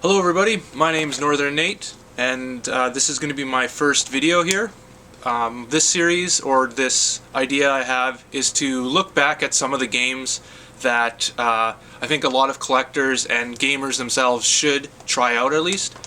Hello everybody, my name is Northern Nate, and this is going to be my first video here. This series, or this idea I have, is to look back at some of the games that I think a lot of collectors and gamers themselves should try out at least.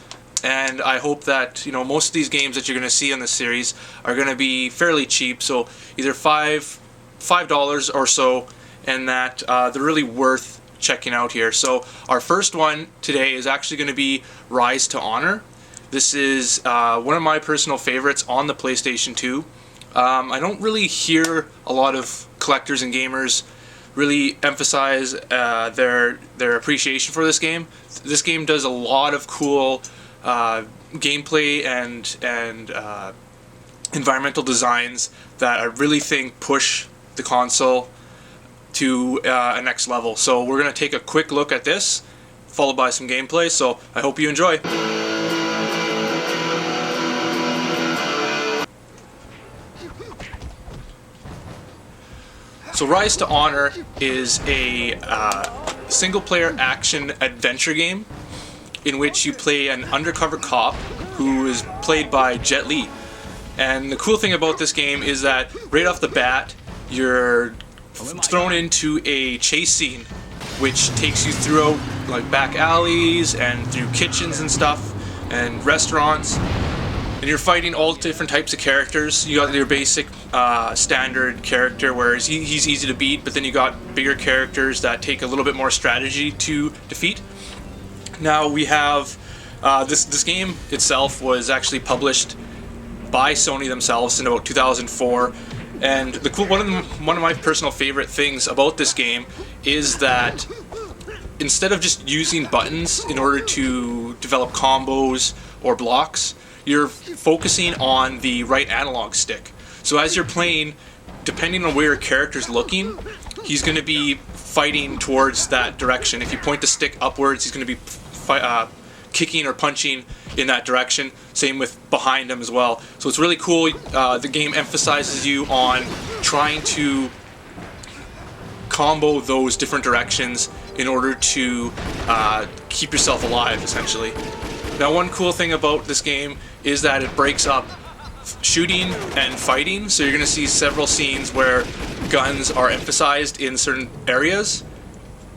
And I hope that, most of these games that you're going to see in this series are going to be fairly cheap, so either $5 or so, and that they're really worth checking out here. So our first one today is actually going to be Rise to Honor. This is one of my personal favorites on the PlayStation 2. I don't really hear a lot of collectors and gamers really emphasize their appreciation for this game. This game does a lot of cool gameplay and environmental designs that I really think push the console to a next level. So we're going to take a quick look at this, followed by some gameplay, so I hope you enjoy. So Rise to Honor is a single-player action adventure game in which you play an undercover cop who is played by Jet Li. And the cool thing about this game is that right off the bat, you're thrown into a chase scene which takes you throughout like back alleys and through kitchens and stuff and restaurants, and you're fighting all different types of characters. You got your basic standard character, whereas he's easy to beat, but then you got bigger characters that take a little bit more strategy to defeat. Now we have this game itself was actually published by Sony themselves in about 2004. And the cool one of my personal favorite things about this game is that instead of just using buttons in order to develop combos or blocks, you're focusing on the right analog stick. So as you're playing, depending on where your character's looking, he's going to be fighting towards that direction. If you point the stick upwards, he's going to be kicking or punching in that direction. Same with behind him as well. So it's really cool. The game emphasizes you on trying to combo those different directions in order to keep yourself alive, essentially. Now, one cool thing about this game is that it breaks up shooting and fighting. So you're going to see several scenes where guns are emphasized in certain areas,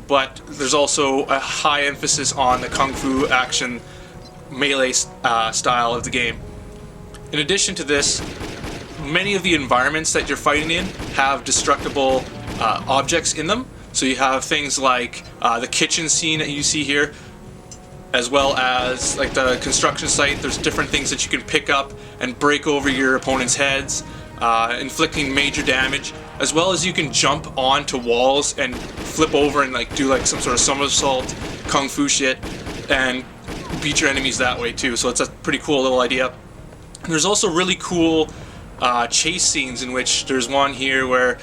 but there's also a high emphasis on the kung fu action melee style of the game. In addition to this, many of the environments that you're fighting in have destructible objects in them. So you have things like the kitchen scene that you see here, as well as like the construction site. There's different things that you can pick up and break over your opponent's heads, inflicting major damage, as well as you can jump onto walls and flip over and do some sort of somersault kung fu shit and beat your enemies that way too. So it's a pretty cool little idea. And there's also really cool chase scenes in which there's one here where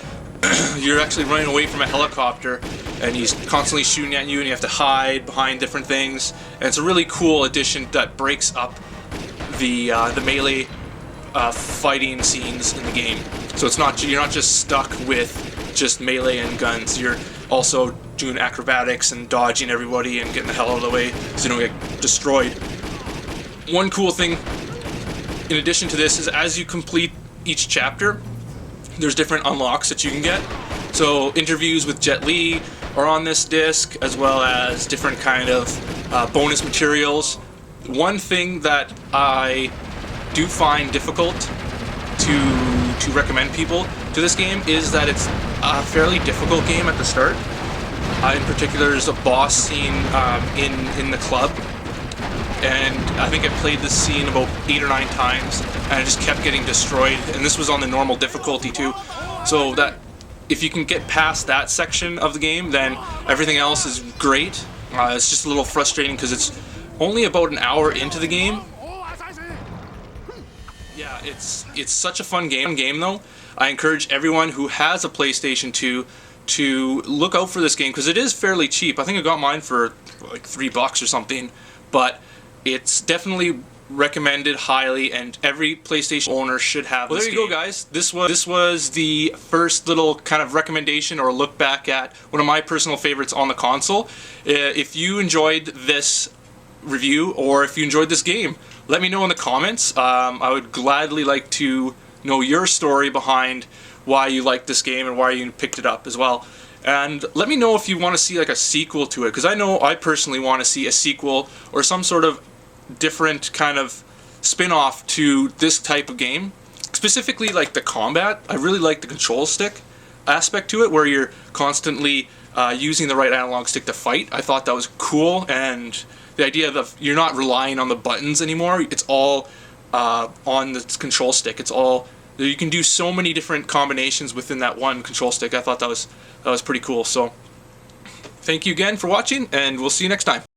you're actually running away from a helicopter and he's constantly shooting at you and you have to hide behind different things. And it's a really cool addition that breaks up the melee fighting scenes in the game. So you're not just stuck with just melee and guns. You're also doing acrobatics and dodging everybody and getting the hell out of the way so you don't get destroyed. One cool thing in addition to this is as you complete each chapter, there's different unlocks that you can get. So interviews with Jet Li are on this disc, as well as different kind of bonus materials. One thing that I do find difficult to recommend people to this game is that it's a fairly difficult game at the start. In particular, there's a boss scene in the club, and I think I played this scene about 8 or 9 times, and I just kept getting destroyed. And this was on the normal difficulty too, so that if you can get past that section of the game, then everything else is great. It's just a little frustrating because it's only about an hour into the game. Yeah, it's such a fun game though. I encourage everyone who has a PlayStation 2 to look out for this game because it is fairly cheap. I think I got mine for like $3 or something, but it's definitely recommended highly, and every PlayStation owner should have. Well, there you go, guys. This was the first little kind of recommendation or look back at one of my personal favorites on the console. If you enjoyed this review, or if you enjoyed this game. Let me know in the comments. I would gladly like to know your story behind why you liked this game and why you picked it up as well. And let me know if you want to see like a sequel to it, because I know I personally want to see a sequel or some sort of different kind of spin-off to this type of game. Specifically like the combat. I really like the control stick aspect to it, where you're constantly using the right analog stick to fight. I thought that was cool, and the idea that you're not relying on the buttons anymore. It's all on the control stick. It's all, you can do so many different combinations within that one control stick. I thought that was pretty cool. So thank you again for watching, and we'll see you next time.